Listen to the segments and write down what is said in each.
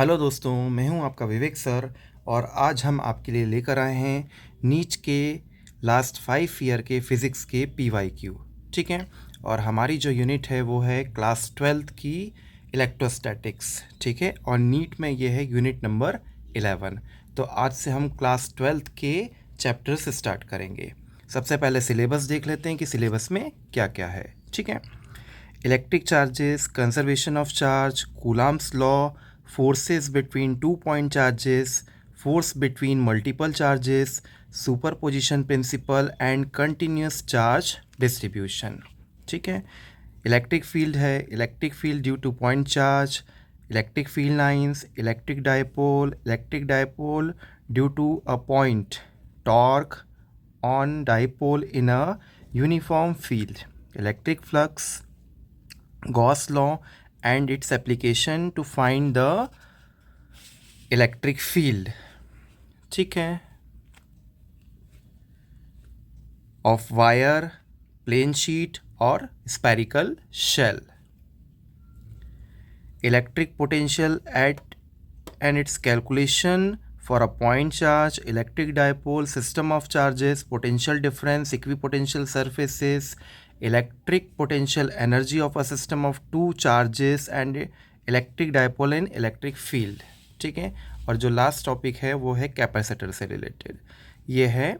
Hello दोस्तों, मैं हूं आपका विवेक सर और आज हम आपके लिए लेकर आए हैं नीट के लास्ट 5 ईयर के फ़िज़िक्स के PYQ। ठीक है। और हमारी जो यूनिट है वो है क्लास 12th की इलेक्ट्रोस्टैटिक्स। ठीक है। और नीट में ये है यूनिट नंबर 11। तो आज से हम क्लास 12th के चैप्टर्स स्टार्ट करेंगे। सबसे पहले सिलेबस देख लेते हैं कि सिलेबस में क्या क्या है। ठीक है। Electric charges, conservation of charge, Coulomb's law, forces between 2 point charges, force between multiple charges, superposition principle and continuous charge distribution। ठीक है। इलेक्ट्रिक फील्ड है, electric field due to point charge, electric field lines, electric dipole due to a point torque on dipole in a uniform field, electric flux, Gauss law and its application to find the electric field। ठीक है। of wire, plane sheet और spherical shell, electric potential at and its calculation for a point charge, electric dipole, system of charges, potential difference, equipotential surfaces, electric potential energy of a system of two charges and electric dipole and electric field। ठीक है। और जो last topic है वो है capacitor से related. ये है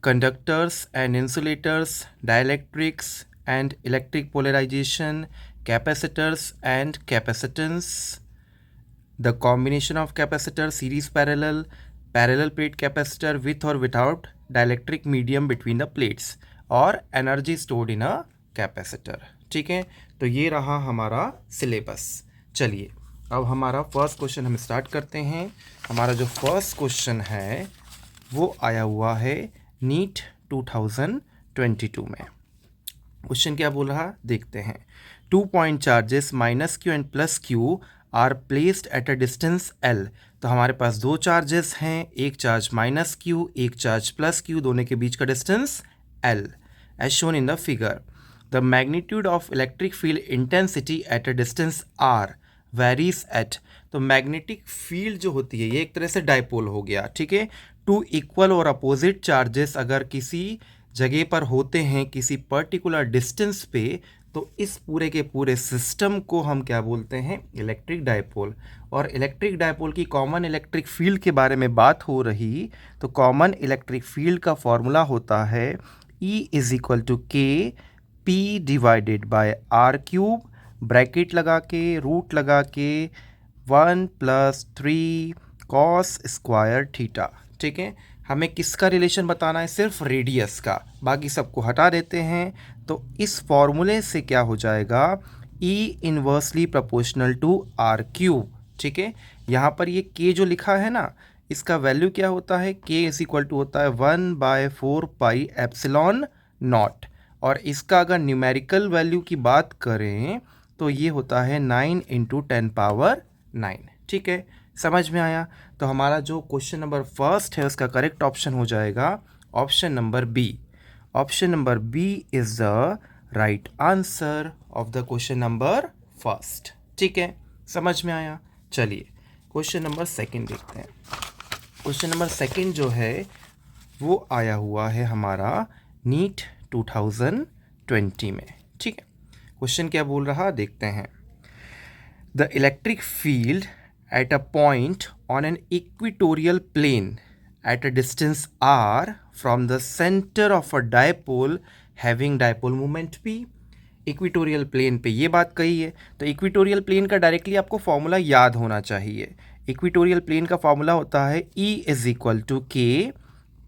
conductors and insulators, dielectrics and electric polarisation, capacitors and capacitance, the combination of capacitor, series parallel plate capacitor with or without dielectric medium between the plates और energy stored in a capacitor। ठीक है। तो ये रहा हमारा syllabus. चलिए अब हमारा फर्स्ट क्वेश्चन हम स्टार्ट करते हैं। हमारा जो फर्स्ट क्वेश्चन है वो आया हुआ है नीट 2022 में। क्वेश्चन क्या बोल रहा देखते हैं। 2 point charges minus Q and plus Q are placed at a distance L। तो हमारे पास दो चार्जेस हैं, एक चार्ज माइनस क्यू, एक चार्ज प्लस क्यू, दोनों के बीच का distance L as shown in the figure. The magnitude of electric field intensity at a distance R varies at. तो मैग्नेटिक फील्ड जो होती है ये एक तरह से डाइपोल हो गया। ठीक है। टू इक्वल और अपोजिट चार्जेस अगर किसी जगह पर होते हैं किसी पर्टिकुलर डिस्टेंस पे, तो इस पूरे के पूरे सिस्टम को हम क्या बोलते हैं, इलेक्ट्रिक डायपोल। और इलेक्ट्रिक डायपोल की कॉमन इलेक्ट्रिक फील्ड के बारे में बात हो रही तो कॉमन इलेक्ट्रिक फील्ड का फॉर्मूला होता है E is equal to K P divided by R cube, bracket लगा के रूट लगा के 1+3 cos स्क्वायर थीटा। ठीक है। हमें किसका रिलेशन बताना है, सिर्फ रेडियस का, बाकी सबको हटा देते हैं। तो इस फॉर्मूले से क्या हो जाएगा, E inversely proportional to R cube. ठीक है। यहाँ पर ये K जो लिखा है ना, इसका वैल्यू क्या होता है, K इज इक्वल टू होता है 1/4 पाई एप्सिलॉन नॉट। और इसका अगर न्यूमेरिकल वैल्यू की बात करें तो ये होता है 9 × 10⁹। ठीक है। समझ में आया। तो हमारा जो क्वेश्चन नंबर फर्स्ट है उसका करेक्ट ऑप्शन हो जाएगा option number B. Option number B is the right answer of the question number first. ठीक है। समझ में आया। चलिए क्वेश्चन नंबर सेकंड देखते हैं। क्वेश्चन नंबर सेकंड जो है वो आया हुआ है हमारा नीट 2020 में। ठीक है। क्वेश्चन क्या बोल रहा देखते हैं। The electric field at a point on an equatorial plane at a distance r from the center of a dipole having dipole moment p। Equatorial plane पे ये बात कही है तो इक्वेटोरियल प्लेन का डायरेक्टली आपको फॉर्मूला याद होना चाहिए। इक्वेटोरियल प्लेन का फॉर्मूला होता है E is equal to K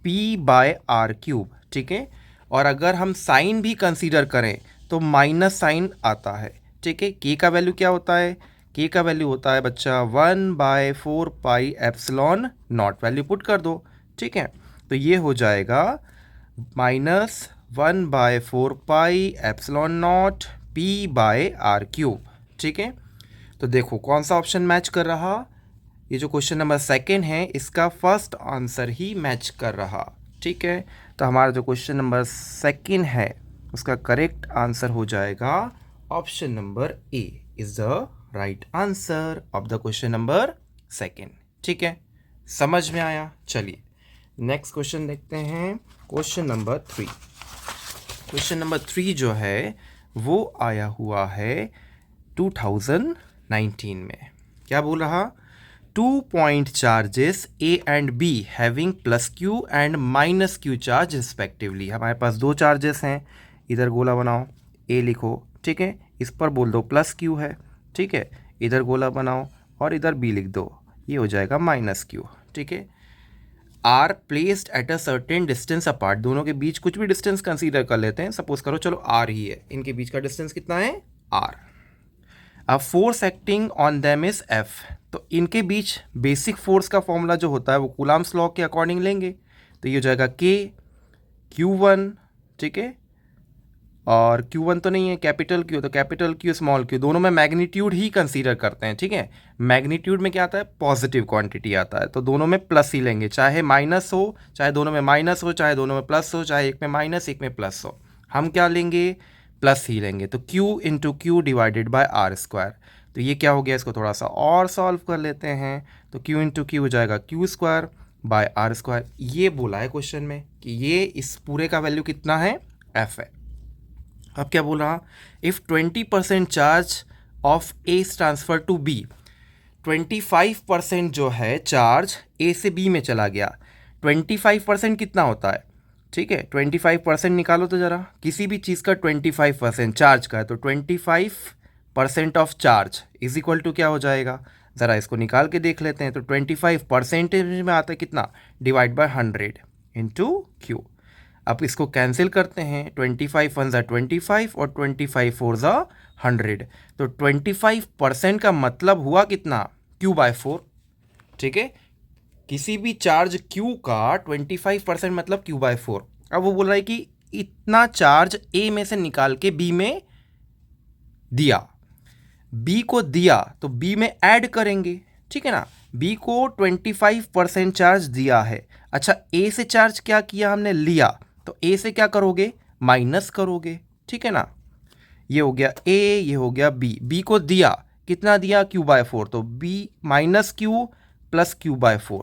P by R cube. ठीक है। और अगर हम साइन भी कंसीडर करें तो माइनस साइन आता है। ठीक है। के का वैल्यू क्या होता है, के का वैल्यू होता है बच्चा 1/4 pi epsilon nought. Value put कर दो। ठीक है। तो ये हो जाएगा -1/4 pi epsilon nought P by R cube. ठीक है। तो देखो कौन सा ऑप्शन मैच कर रहा, ये जो क्वेश्चन नंबर सेकंड है इसका फर्स्ट आंसर ही मैच कर रहा। ठीक है। तो हमारा जो क्वेश्चन नंबर सेकंड है उसका करेक्ट आंसर हो जाएगा option number A is the right answer of the question number second. ठीक है, समझ में आया। चलिए नेक्स्ट क्वेश्चन देखते हैं, क्वेश्चन नंबर 3। क्वेश्चन नंबर 3 जो है वो आया हुआ है 2019 में। क्या बोल रहा, 2 point charges A and B having plus Q and minus Q charge respectively। हमारे पास दो चार्जेस हैं, इधर गोला बनाओ, A लिखो, ठीक है, इस पर बोल दो प्लस Q है, ठीक है, इधर गोला बनाओ और इधर B लिख दो, ये हो जाएगा माइनस Q। ठीक है, are placed at a certain distance apart, दोनों के बीच कुछ भी डिस्टेंस कंसीडर कर लेते हैं, सपोज करो चलो आर ही है, इनके बीच का डिस्टेंस कितना है आर। अब force acting on them is F, तो इनके बीच बेसिक फोर्स का फॉर्मूला जो होता है वो कूलाम्स लॉ के अकॉर्डिंग लेंगे, तो ये हो जाएगा के Q1, ठीक है, और Q1 तो नहीं है, कैपिटल Q, तो कैपिटल Q स्मॉल q, दोनों में मैग्नीट्यूड ही कंसीडर करते हैं। ठीक है, मैग्नीट्यूड में क्या आता है, पॉजिटिव क्वांटिटी आता है, तो दोनों में प्लस ही लेंगे, चाहे माइनस हो, चाहे दोनों में माइनस हो, चाहे दोनों में प्लस हो, चाहे एक में माइनस एक में प्लस हो, हम क्या लेंगे, प्लस ही लेंगे। तो Q into Q divided by R square, तो ये क्या हो गया, इसको थोड़ा सा और सॉल्व कर लेते हैं, तो Q इंटू क्यू हो जाएगा Q square by R square. ये बोला है क्वेश्चन में कि ये इस पूरे का वैल्यू कितना है, एफ है। अब क्या बोल रहा, if 20% charge of A transfer to B, 25% जो है चार्ज ए से बी में चला गया, 25% कितना होता है, ठीक है, 25% निकालो तो ज़रा, किसी भी चीज़ का 25% चार्ज का है, तो 25% of charge is equal to क्या हो जाएगा, ज़रा इसको निकाल के देख लेते हैं। तो 25% में आता है कितना, डिवाइड बाय 100 इंटू क्यू। अब इसको कैंसिल करते हैं, 25 वन ज़ा 25 और 25 फोर ज़ा 100, तो 25% का मतलब हुआ कितना, Q/4। ठीक है, किसी भी चार्ज Q का 25% मतलब Q/4। अब वो बोल रहा है कि इतना चार्ज A में से निकाल के B में दिया, B को दिया तो B में ऐड करेंगे, ठीक है ना, B को 25% चार्ज दिया है। अच्छा, A से चार्ज क्या किया हमने, लिया, तो A से क्या करोगे, माइनस करोगे, ठीक है ना, ये हो गया A, ये हो गया B। B को दिया, कितना दिया, Q/4, तो B minus Q plus Q/4।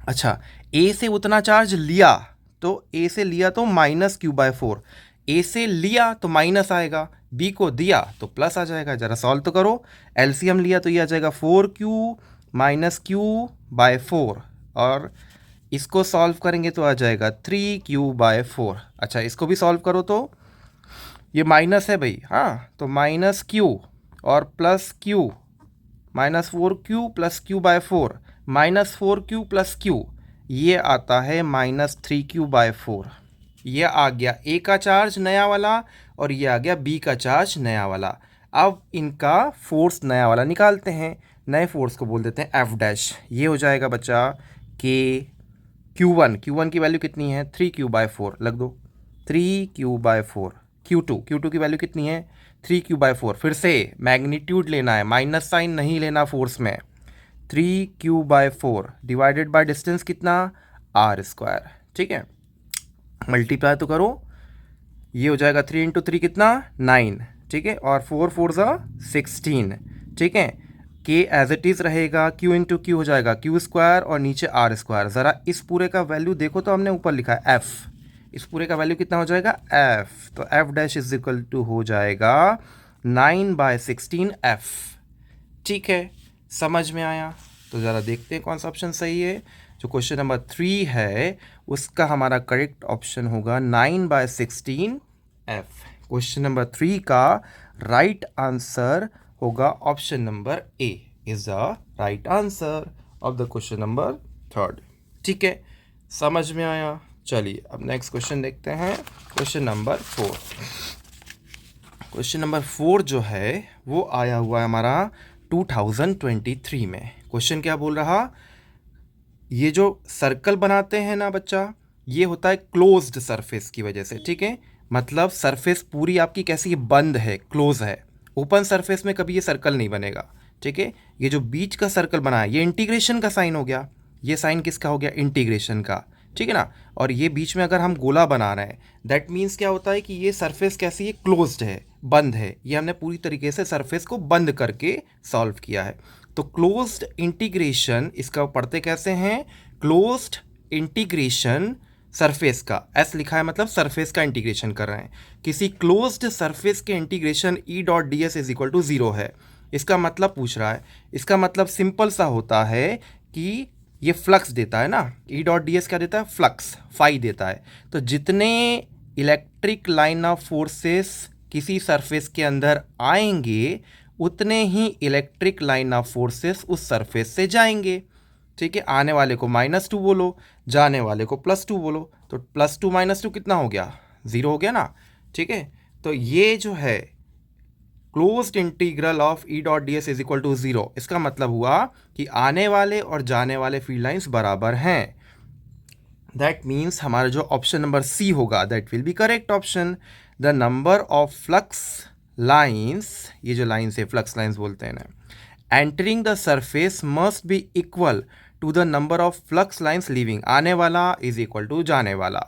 अच्छा, A से उतना चार्ज लिया, तो A से लिया तो माइनस Q/4, A से लिया तो माइनस आएगा, B को दिया तो प्लस आ जाएगा। जरा सॉल्व तो करो, एलसीएम लिया तो ये आ जाएगा 4Q माइनस Q/4, और इसको सॉल्व करेंगे तो आ जाएगा 3Q/4। अच्छा, इसको भी सॉल्व करो तो ये माइनस है भाई, हाँ, तो माइनस Q और plus Q, minus 4Q plus Q/4, minus 4Q plus Q, ये आता है माइनस 3Q/4। ये आ गया A का चार्ज नया वाला और ये आ गया B का चार्ज नया वाला। अब इनका फोर्स नया वाला निकालते हैं, नए फोर्स को बोल देते हैं F'। ये हो जाएगा बच्चा कि Q1 की वैल्यू कितनी है, 3Q/4, लग दो 3Q/4। Q2 की वैल्यू कितनी है, 3Q/4। फिर से मैग्नीट्यूड लेना है, माइनस साइन नहीं लेना फोर्स में, 3Q/4 डिवाइडेड बाय डिस्टेंस कितना, आर स्क्वायर। ठीक है, मल्टीप्लाई तो करो, ये हो जाएगा 3 इंटू 3 कितना, 9, ठीक है, और 4 4 ज़ा 16, ठीक है, के एज इट इज़ रहेगा, Q इंटू क्यू हो जाएगा Q स्क्वायर और नीचे आर स्क्वायर। ज़रा इस पूरे का वैल्यू देखो, तो हमने ऊपर लिखा है F, इस पूरे का वैल्यू कितना हो जाएगा, F, तो F' इज इक्वल टू हो जाएगा 9/16 F। ठीक है, समझ में आया। तो ज़रा देखते हैं कौन सा ऑप्शन सही है। जो क्वेश्चन नंबर 3 है उसका हमारा करेक्ट ऑप्शन होगा 9/16 F। क्वेश्चन नंबर 3 का राइट आंसर होगा option number A is the right answer of the question number 3। ठीक है, समझ में आया। चलिए अब नेक्स्ट क्वेश्चन देखते हैं, क्वेश्चन नंबर 4। क्वेश्चन नंबर 4 जो है वो आया हुआ है हमारा 2023 में। क्वेश्चन क्या बोल रहा, ये जो सर्कल बनाते हैं ना बच्चा, ये होता है क्लोज्ड सरफेस की वजह से। ठीक है, मतलब सरफेस पूरी आपकी कैसी है, बंद है, क्लोज है। ओपन सरफेस में कभी ये सर्कल नहीं बनेगा। ठीक है, ये जो बीच का सर्कल बना है ये इंटीग्रेशन का साइन हो गया, ये साइन किसका हो गया, इंटीग्रेशन का। ठीक है ना, और ये बीच में अगर हम गोला बना रहे हैं, दैट मीन्स क्या होता है कि ये सरफेस कैसी है, क्लोज्ड है। बंद है, ये हमने पूरी तरीके से सरफेस को बंद करके सॉल्व किया है। तो क्लोज्ड इंटीग्रेशन, इसका पढ़ते कैसे हैं, क्लोज्ड इंटीग्रेशन सरफेस का, एस लिखा है मतलब सरफेस का इंटीग्रेशन कर रहे हैं। किसी क्लोज्ड सरफेस के integration E dot D S is equal to zero है। इसका मतलब पूछ रहा है, इसका मतलब सिंपल सा होता है कि ये फ्लक्स देता है ना, ई डॉट डी एस क्या देता है, फ्लक्स, फाई देता है। तो जितने इलेक्ट्रिक लाइन ऑफ फोर्सेस किसी सरफेस के अंदर आएंगे उतने ही इलेक्ट्रिक लाइन ऑफ फोर्सेस उस सरफेस से जाएंगे। ठीक है, आने वाले को -2 बोलो, जाने वाले को +2 बोलो, तो +2 -2 कितना हो गया, 0 हो गया ना। ठीक है, तो ये जो है closed integral of E dot D S is equal to 0, इसका मतलब हुआ कि आने वाले और जाने वाले फील्ड लाइंस बराबर हैं। दैट मीन्स हमारा जो ऑप्शन नंबर सी होगा that will be correct option. The number of flux lines, ये जो लाइन्स है फ्लक्स लाइंस बोलते हैं ना, entering the surface must be equal to the number of flux lines leaving, आने वाला इज इक्वल टू जाने वाला।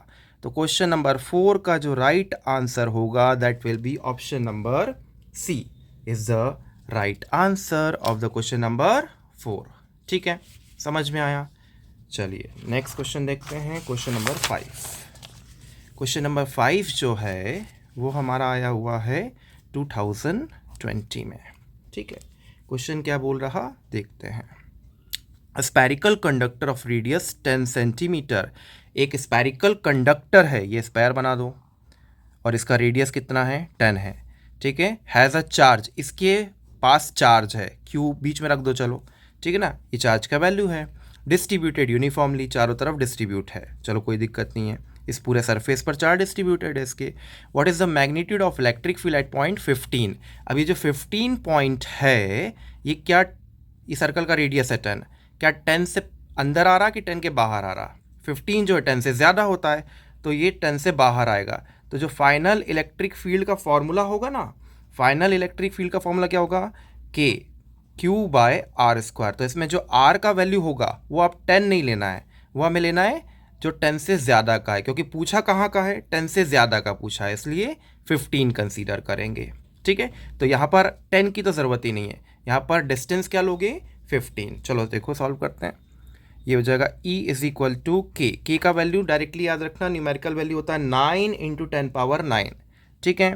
तो क्वेश्चन नंबर 4 का जो राइट आंसर होगा that will be option number C is the right answer of the question number 4। ठीक है, समझ में आया। चलिए नेक्स्ट क्वेश्चन देखते हैं, क्वेश्चन नंबर 5। क्वेश्चन नंबर 5 जो है वो हमारा आया हुआ है 2020 में। ठीक है, क्वेश्चन क्या बोल रहा देखते हैं। Spherical conductor of radius 10 centimetre, एक स्पेरिकल कंडक्टर है, ये स्पेयर बना दो, और इसका रेडियस कितना है, 10 है। ठीक है, हैज़ अ चार्ज, इसके पास चार्ज है, क्यू बीच में रख दो, चलो ठीक है ना, ये चार्ज का वैल्यू है। डिस्ट्रीब्यूटेड यूनिफॉर्मली, चारों तरफ डिस्ट्रीब्यूट है, चलो कोई दिक्कत नहीं है, इस पूरे सरफेस पर चार्ज डिस्ट्रीब्यूटेड है इसके। What is the magnitude of electric field at point 15, अब ये जो 15 पॉइंट है ये क्या, ये सर्कल का रेडियस है 10, क्या 10 से अंदर आ रहा कि 10 के बाहर आ रहा, 15 जो है 10 से ज़्यादा होता है तो ये 10 से बाहर आएगा। तो जो फाइनल इलेक्ट्रिक फील्ड का फॉर्मूला होगा ना, फाइनल इलेक्ट्रिक फील्ड का फॉर्मूला क्या होगा, के क्यू बाय आर स्क्वायर। तो इसमें जो आर का वैल्यू होगा वो आप 10 नहीं लेना है, वो हमें लेना है जो 10 से ज़्यादा का है, क्योंकि पूछा कहाँ का है, 10 से ज़्यादा का पूछा है, इसलिए 15 कंसीडर करेंगे। ठीक है, तो यहाँ पर 10 की तो ज़रूरत ही नहीं है, यहाँ पर डिस्टेंस क्या लोगे, 15। चलो देखो सॉल्व करते हैं, ये हो जाएगा E इज इक्वल टू के का वैल्यू डायरेक्टली याद रखना, न्यूमेरिकल वैल्यू होता है 9 इंटू 10 पावर 9। ठीक है,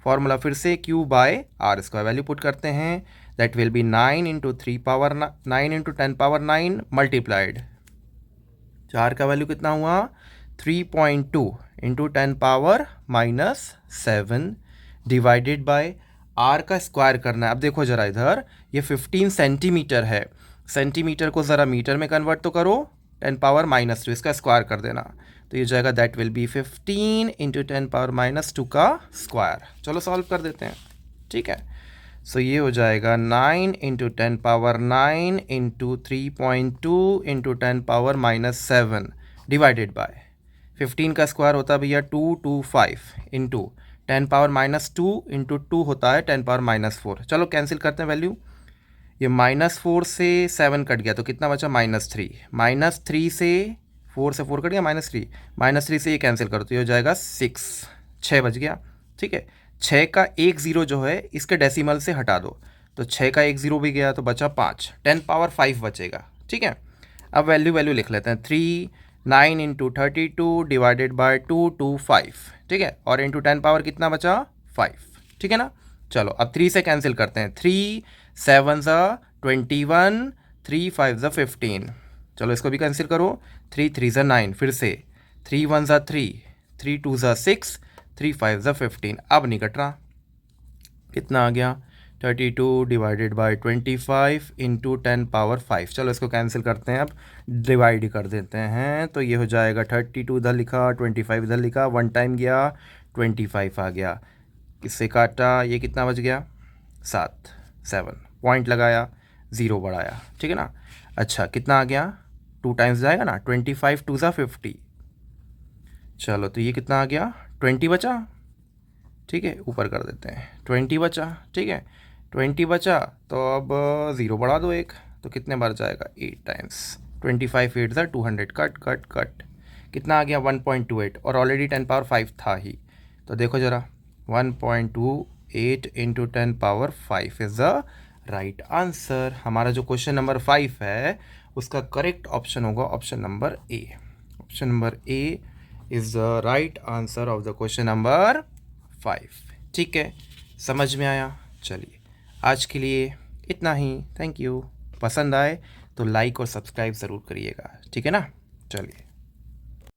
फॉर्मूला फिर से Q by R square, value put करते हैं, that will be 9 into 3 power 9 into 10 power 9 multiplied, 4 का वैल्यू कितना हुआ, 3.2 into 10 power -7 divided by R का स्क्वायर करना है। अब देखो ज़रा इधर, ये 15 सेंटीमीटर है, सेंटीमीटर को ज़रा मीटर में कन्वर्ट तो करो, 10 पावर -2 इसका स्क्वायर कर देना, तो ये जाएगा that will B 15 into 10 power -2 का स्क्वायर। चलो सॉल्व कर देते हैं। ठीक है, सो ये हो जाएगा 9 into 10 power 9 into 3.2 into 10 power -7 divided bye 15 का स्क्वायर होता है भैया 225 इंटू 10 पावर -2 इंटू 2 होता है 10 पावर -4। चलो कैंसिल करते हैं वैल्यू, ये -4 से 7 कट गया तो कितना बचा, -3, -3 से 4 से 4 कट गया, -3 से ये कैंसिल करो तो ये हो जाएगा 6 बच गया। ठीक है, 6 का एक ज़ीरो जो है इसके डेसिमल से हटा दो, तो 6 का एक ज़ीरो भी गया तो बचा 5, 10 पावर 5 बचेगा। ठीक है, अब वैल्यू लिख लेते हैं, 9 इंटू 32 डिवाइडेड बाय 225। ठीक है, और इंटू 10 पावर कितना बचा, 5। ठीक है ना, चलो अब 3 से कैंसिल करते हैं, 3 7 ज़ा 21, 3 5 ज़ा 15। चलो इसको भी कैंसिल करो, 3 3 ज़ा 9, फिर से 3 1 ज़ा 3, 3 2 ज़ा 6, 3 5 ज़ा 15। अब नहीं कट रहा, कितना आ गया, 32 डिवाइडेड बाय 25 इंटू 10 पावर 5। चलो इसको कैंसिल करते हैं, अब डिवाइड कर देते हैं, तो ये हो जाएगा 32 इधर लिखा, 25 इधर लिखा, 1 टाइम गया 25 आ गया, इससे काटा, ये कितना बच गया, 7 पॉइंट लगाया, 0 बढ़ाया। ठीक है ना, अच्छा कितना आ गया, 2 टाइम्स जाएगा ना, 25 2 ज़ा 50। चलो तो ये कितना आ गया, 20 बचा। ठीक है, ऊपर कर देते हैं, 20 बचा। ठीक है, 20 बचा तो अब 0 बढ़ा दो एक, तो कितने बार जाएगा, 8 टाइम्स, 25 8 ज़ा 200, कट कट कट, कितना आ गया 1.28, और ऑलरेडी 10 पावर 5 था ही, तो देखो ज़रा 1.2 8 into 10 power 5 is the right answer. हमारा जो क्वेश्चन नंबर 5 है उसका करेक्ट ऑप्शन होगा option number A. Option number A is the right answer of the question number 5। ठीक है, समझ में आया? चलिए आज के लिए इतना ही। Thank you. पसंद आए तो लाइक और सब्सक्राइब ज़रूर करिएगा, ठीक है ना? चलिए।